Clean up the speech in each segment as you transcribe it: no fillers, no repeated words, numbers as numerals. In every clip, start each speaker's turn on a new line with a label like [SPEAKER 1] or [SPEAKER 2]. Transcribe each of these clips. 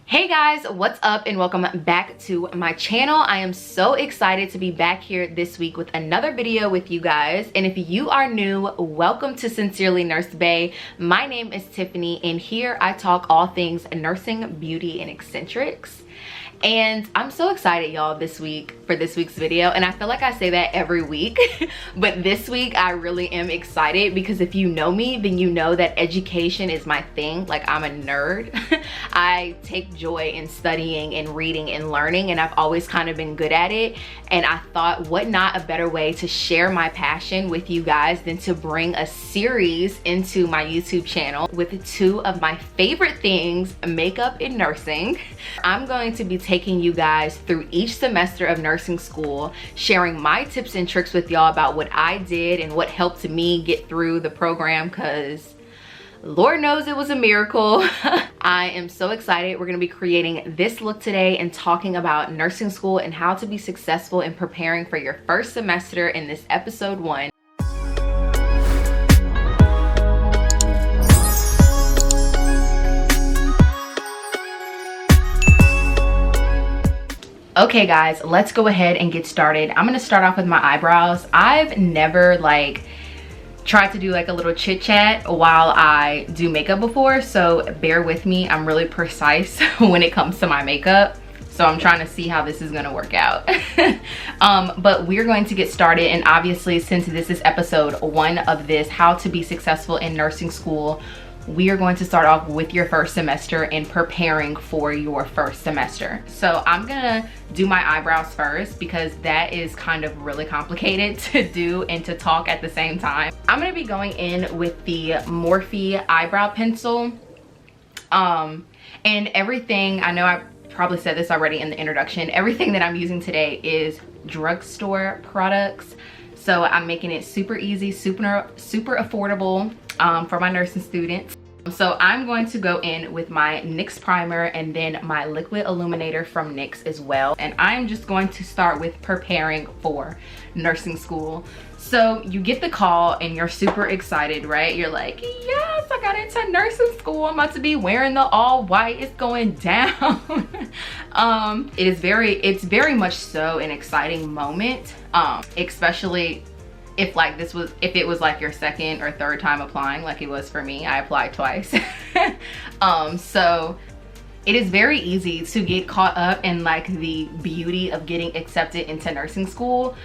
[SPEAKER 1] Hey guys, what's up and welcome back to my channel. I am so excited to be back here this week with another video with you guys. And if you are new, welcome to Sincerely Nurse Bae. My name is Tiffany and here I talk all things nursing, beauty, and eccentrics. And I'm so excited, y'all, this week for this week's video. And I feel like I say that every week, but this week I really am excited because if you know me, then you know that education is my thing. Like, I'm a nerd. I take joy in studying and reading and learning, and I've always kind of been good at it. And I thought, what not a better way to share my passion with you guys than to bring a series into my YouTube channel with two of my favorite things, makeup and nursing. I'm going to be taking you guys through each semester of nursing school, sharing my tips and tricks with y'all about what I did and what helped me get through the program, because Lord knows it was a miracle. I am so excited. We're going to be creating this look today and talking about nursing school and how to be successful in preparing for your first semester in this episode 1. Okay guys, let's go ahead and get started. I'm gonna start off with my eyebrows. I've never tried to do like a little chit chat while I do makeup before, so bear with me. I'm really precise when it comes to my makeup, so I'm trying to see how this is gonna work out. But we're going to get started, and obviously since this is episode 1 of this how to be successful in nursing school, we are going to start off with your first semester and preparing for your first semester. So I'm gonna do my eyebrows first because that is kind of really complicated to do and to talk at the same time. I'm gonna be going in with the Morphe eyebrow pencil. And everything, I know I probably said this already in the introduction, everything that I'm using today is drugstore products. So I'm making it super easy, super affordable for my nursing students. So I'm going to go in with my NYX primer and then my liquid illuminator from NYX as well. And I'm just going to start with preparing for nursing school. So you get the call and you're super excited, right? You're like, yes, I got into nursing school. I'm about to be wearing the all white. It's going down. It's very much so an exciting moment, especially if it was like your second or third time applying, like it was for me. I applied twice. So it is very easy to get caught up in like the beauty of getting accepted into nursing school.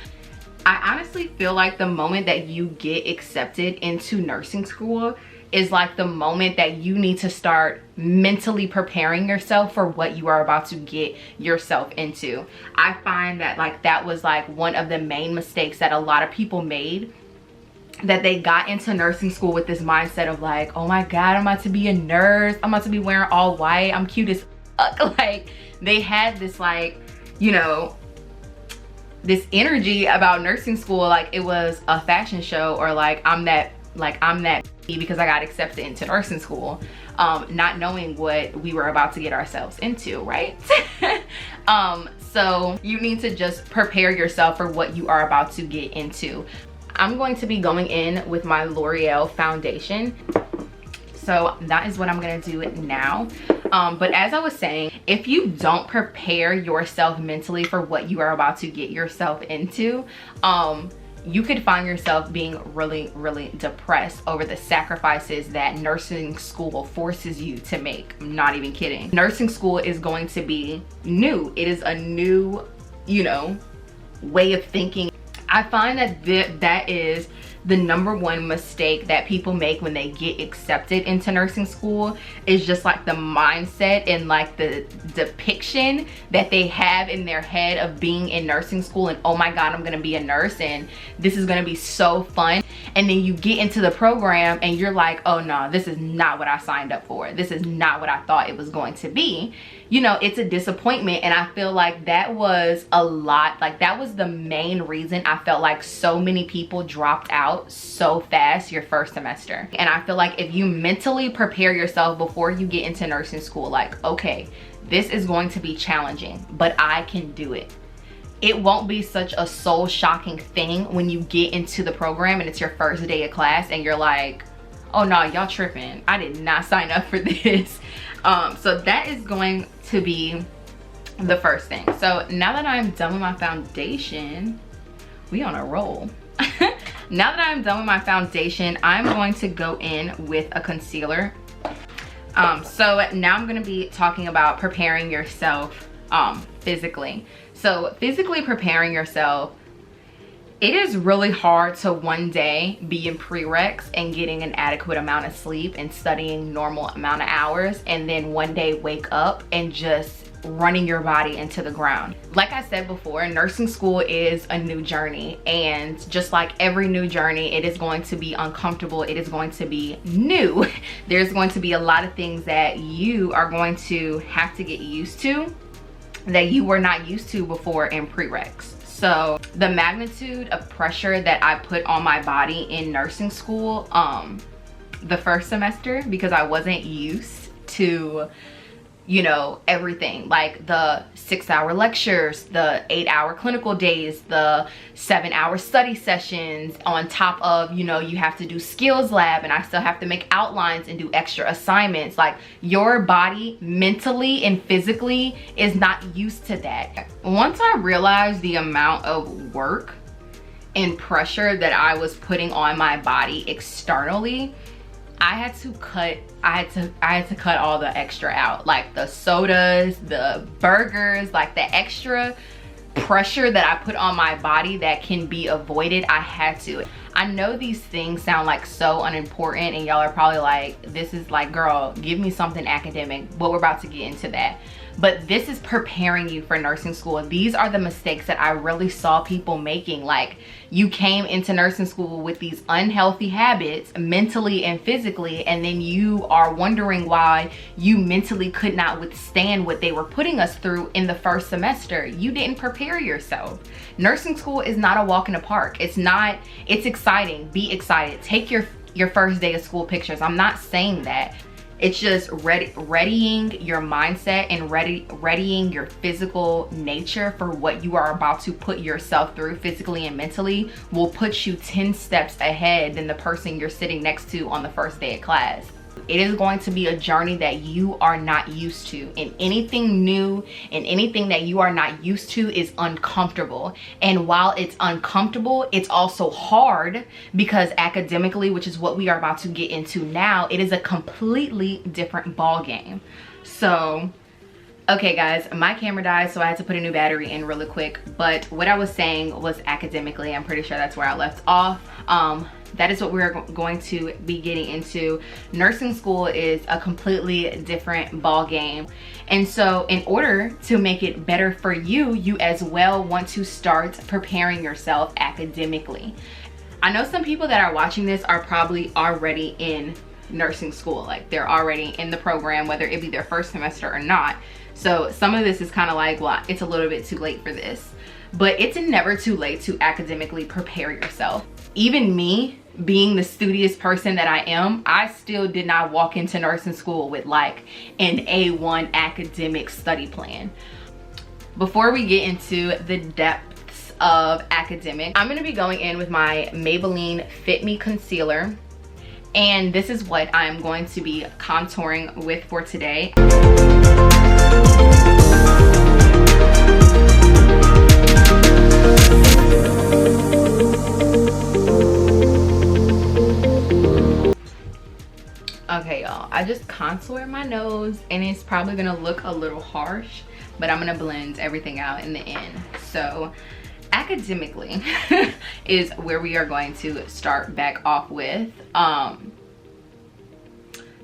[SPEAKER 1] I honestly feel like the moment that you get accepted into nursing school is like the moment that you need to start mentally preparing yourself for what you are about to get yourself into. I find that that was like one of the main mistakes that a lot of people made, that they got into nursing school with this mindset of like, oh my God, I'm about to be a nurse. I'm about to be wearing all white. I'm cute as fuck. Like, they had this this energy about nursing school like it was a fashion show, or like I'm that because I got accepted into nursing school, not knowing what we were about to get ourselves into, right? So you need to just prepare yourself for what you are about to get into. I'm going to be going in with my L'Oreal foundation. So that is what I'm gonna do now. But as I was saying, if you don't prepare yourself mentally for what you are about to get yourself into, you could find yourself being really, really depressed over the sacrifices that nursing school forces you to make. I'm not even kidding. Nursing school is going to be new. It is a new, way of thinking. I find that that is the #1 mistake that people make when they get accepted into nursing school, is just like the mindset and like the depiction that they have in their head of being in nursing school, and oh my God, I'm gonna be a nurse and this is gonna be so fun. And then you get into the program and you're like, oh no, this is not what I signed up for. This is not what I thought it was going to be. It's a disappointment. And I feel like that was that was the main reason I felt like so many people dropped out so fast your first semester. And I feel like if you mentally prepare yourself before you get into nursing school, like, okay, this is going to be challenging, but I can do it. It won't be such a soul shocking thing when you get into the program and it's your first day of class and you're like, oh no, y'all tripping. I did not sign up for this. So that is going to be the first thing. So now that I'm done with my foundation, we on a roll. Now that I'm done with my foundation, I'm going to go in with a concealer. So now I'm going to be talking about preparing yourself physically. So physically preparing yourself, it is really hard to one day be in prereqs and getting an adequate amount of sleep and studying normal amount of hours, and then one day wake up and just running your body into the ground. Like I said before, nursing school is a new journey, and just like every new journey, it is going to be uncomfortable. It is going to be new. There's going to be a lot of things that you are going to have to get used to that you were not used to before in prereqs. So the magnitude of pressure that I put on my body in nursing school the first semester, because I wasn't used to, you know, everything, like the 6-hour lectures, the 8-hour clinical days, the 7-hour study sessions, on top of, you know, you have to do skills lab and I still have to make outlines and do extra assignments. Like, your body mentally and physically is not used to that. Once I realized the amount of work and pressure that I was putting on my body externally, I had to cut all the extra out, like the sodas, the burgers, like the extra pressure that I put on my body that can be avoided. I had to. I know these things sound like so unimportant, and y'all are probably like, this is like, girl, give me something academic, but we're about to get into that. But this is preparing you for nursing school. These are the mistakes that I really saw people making. Like, you came into nursing school with these unhealthy habits mentally and physically, and then you are wondering why you mentally could not withstand what they were putting us through in the first semester. You didn't prepare yourself. Nursing school is not a walk in the park. It's not. It's exciting. Be excited. Take your first day of school pictures. I'm not saying that. It's just readying your mindset and readying your physical nature for what you are about to put yourself through physically and mentally will put you 10 steps ahead than the person you're sitting next to on the first day of class. It is going to be a journey that you are not used to, and anything new and anything that you are not used to is uncomfortable. And while it's uncomfortable, it's also hard, because academically, which is what we are about to get into now, it is a completely different ball game. So okay guys, my camera died, so I had to put a new battery in really quick. But what I was saying was academically, I'm pretty sure that's where I left off. That is what we're going to be getting into. Nursing school is a completely different ball game. And so in order to make it better for you, you as well want to start preparing yourself academically. I know some people that are watching this are probably already in nursing school. Like, they're already in the program, whether it be their first semester or not. So some of this is kind of like, well, it's a little bit too late for this. But it's never too late to academically prepare yourself. Even me, being the studious person that I am, I still did not walk into nursing school with like an A1 academic study plan. Before we get into the depths of academic, I'm gonna be going in with my Maybelline Fit Me Concealer. And this is what I'm going to be contouring with for today. Okay y'all, I just contoured my nose and it's probably gonna look a little harsh, but I'm gonna blend everything out in the end. So academically is where we are going to start back off with.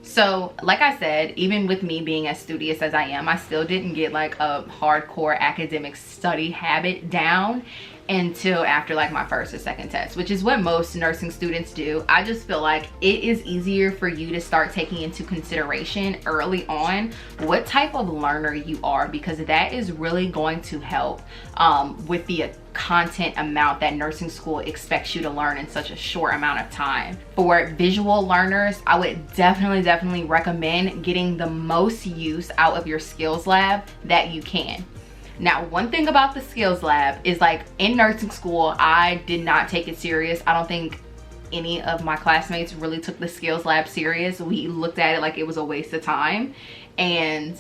[SPEAKER 1] So like I said, even with me being as studious as I am, I still didn't get like a hardcore academic study habit down until after like my first or second test, which is what most nursing students do. I just feel like it is easier for you to start taking into consideration early on what type of learner you are, because that is really going to help with the content amount that nursing school expects you to learn in such a short amount of time. For visual learners, I would definitely recommend getting the most use out of your skills lab that you can. Now, one thing about the skills lab is, like, in nursing school, I did not take it serious. I don't think any of my classmates really took the skills lab serious. We looked at it like it was a waste of time. and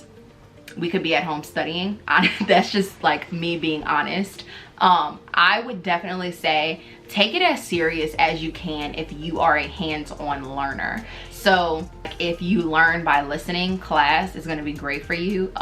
[SPEAKER 1] we could be at home studying. That's just like me being honest. I would definitely say take it as serious as you can if you are a hands-on learner. So if you learn by listening, class is going to be great for you.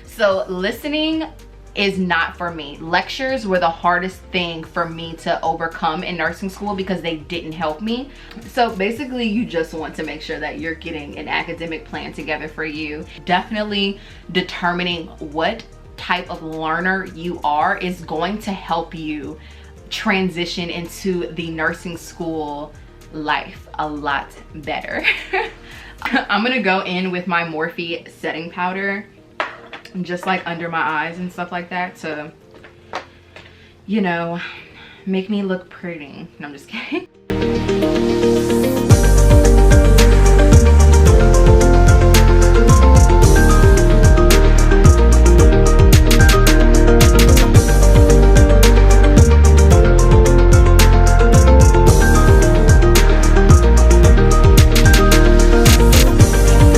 [SPEAKER 1] So listening is not for me. Lectures were the hardest thing for me to overcome in nursing school because they didn't help me. So basically you just want to make sure that you're getting an academic plan together for you. Definitely determining what type of learner you are is going to help you transition into the nursing school life a lot better. I'm gonna go in with my Morphe setting powder just like under my eyes and stuff like that to, you know, make me look pretty. No, I'm just kidding.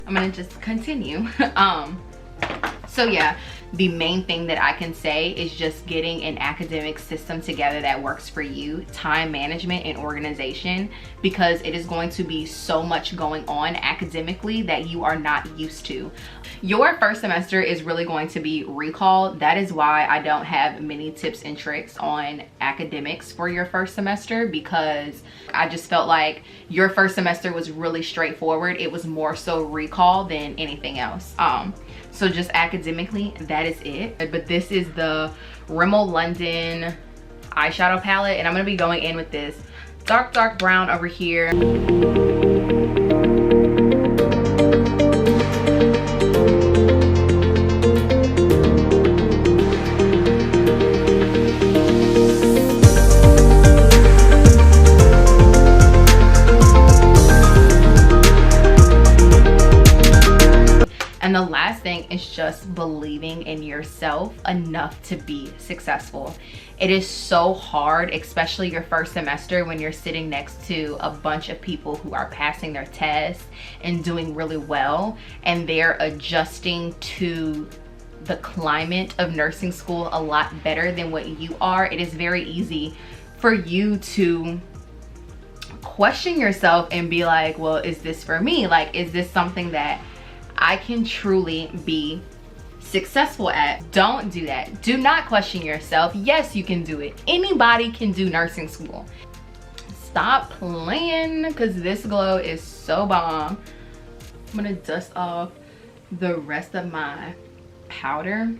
[SPEAKER 1] I'm gonna just continue. So yeah, the main thing that I can say is just getting an academic system together that works for you, time management and organization, because it is going to be so much going on academically that you are not used to. Your first semester is really going to be recall. That is why I don't have many tips and tricks on academics for your first semester, because I just felt like your first semester was really straightforward. It was more so recall than anything else. So just academically, that is it. But this is the Rimmel London eyeshadow palette, and I'm gonna be going in with this dark brown over here. And the last thing is just believing in yourself enough to be successful. It is so hard, especially your first semester, when you're sitting next to a bunch of people who are passing their tests and doing really well, and they're adjusting to the climate of nursing school a lot better than what you are. It is very easy for you to question yourself and be like, well, is this for me? Like, is this something that I can truly be successful at? Don't do that. Do not question yourself. Yes, you can do it. Anybody can do nursing school. Stop playing, because this glow is so bomb. I'm gonna dust off the rest of my powder.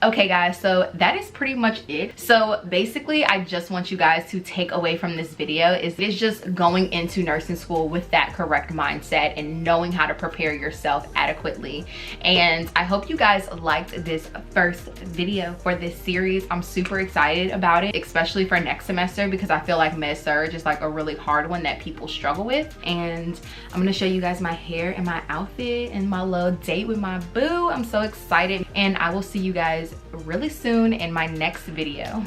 [SPEAKER 1] Okay guys, so that is pretty much it. So basically I just want you guys to take away from this video is just going into nursing school with that correct mindset and knowing how to prepare yourself adequately. And I hope you guys liked this first video for this series. I'm super excited about it, especially for next semester, because I feel like med-surg is like a really hard one that people struggle with. And I'm gonna show you guys my hair and my outfit and my little date with my boo. I'm so excited, and I will see you guys really soon in my next video.